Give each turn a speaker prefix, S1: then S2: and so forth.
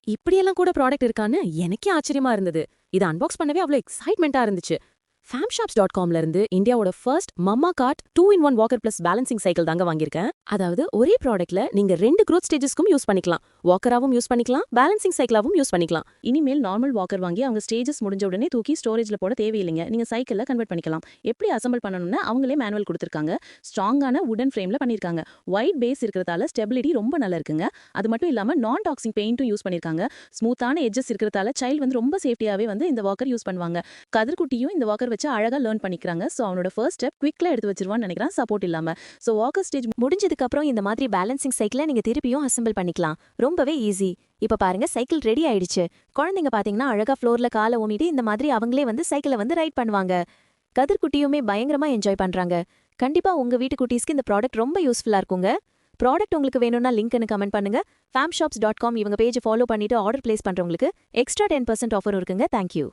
S1: இப்படியெல்லாம் கூட ப்ராடக்ட் இருக்கான்னு எனக்கே ஆச்சரியமா இருந்தது. இதை அன்பாக்ஸ் பண்ணவே அவ்வளோ எக்ஸைட்மெண்ட்டா இருந்துச்சு. famshops.comல இருந்து இந்தியாவோட first mamma card 2-in-1 Walker plus balancing cycle தாங்க வாங்கியிருக்கேன். அதாவது ஒரே ப்ராடக்ட்ல நீங்க 2 growth ஸ்டேஜஸ்க்கும் யூஸ் பண்ணிக்கலாம். வாக்கராவும் யூஸ் பண்ணிக்கலாம், பேலன்சிங் சைக்கிளாவும் யூஸ் பண்ணிக்கலாம்.
S2: இனிமேல் நார்மல் வாக்கர் வாங்கி அவங்க ஸ்டேஜஸ் முடிஞ்ச உடனே தூக்கி ஸ்டோரேஜ்ல போட தேவையில்லைங்க. நீங்க சைக்கிள்ல கன்வெர்ட் பண்ணிக்கலாம். எப்படி அசம்பிள் பண்ணணும்னு அவங்களே மேனுவல் கொடுத்திருக்காங்க. ஸ்ட்ராங்கான வுடன் ஃப்ரேம்ல பண்ணிருக்காங்க. ஒயிட் பேஸ் இருக்கிறதால ஸ்டெபிலிட்டி ரொம்ப நல்லா இருக்குங்க. அது மட்டும் இல்லாம நான் டாக்ஸிங் பெயிண்ட்டும் யூஸ் பண்ணிருக்காங்க. ஸ்மூத்தான எட்ஜஸ் இருக்கிறதால சைல்ட் வந்து ரொம்ப சேஃப்டியாவே வந்து இந்த வாக்கர் யூஸ் பண்ணுவாங்க. கதிர்குட்டியும் இந்த வாக்கர் வச்சு அழகா லேர்ன் பண்ணிக்கிறாங்க. சோ அவனோட ஃபர்ஸ்ட் ஸ்டெப் குவிக்ல எடுத்து வச்சிருவான்னு நினைக்கிறேன், சப்போர்ட் இல்லாம. சோ வாக்கர் ஸ்டேஜ்
S3: முடிஞ்சதுக்கு அப்புறம் இந்த மாதிரி பேலன்சிங் சைக்கிளை நீங்க திருப்பியும் அசெம்பிள் பண்ணிக்கலாம். ரொம்பவே ஈஸி. இப்ப பாருங்க, சைக்கிள் ரெடி ஆயிடுச்சு. குழந்தைங்க பாத்தீங்கன்னா அழகா ஃப்ளோர்ல காலை ஊனிட்டு இந்த மாதிரி அவங்களே வந்து சைக்கிளை வந்து ரைட் பண்ணுவாங்க. கதிர்குட்டியுமே பயங்கரமா என்ஜாய் பண்றாங்க. கண்டிப்பா உங்க வீட்டு குட்டீஸ்க்கு இந்த ப்ராடக்ட் ரொம்ப யூஸ்ஃபுல்லா இருக்குங்க. ப்ராடக்ட் உங்களுக்கு வேணும்னா லிங்க்னு கமெண்ட் பண்ணுங்க. famshops.com இவங்க பேஜ் ஃபாலோ பண்ணிட்டு ஆர்டர் பிளேஸ் பண்றவங்களுக்கு எக்ஸ்ட்ரா 10% ஆஃபர் இருக்குங்க. தேங்க்யூ.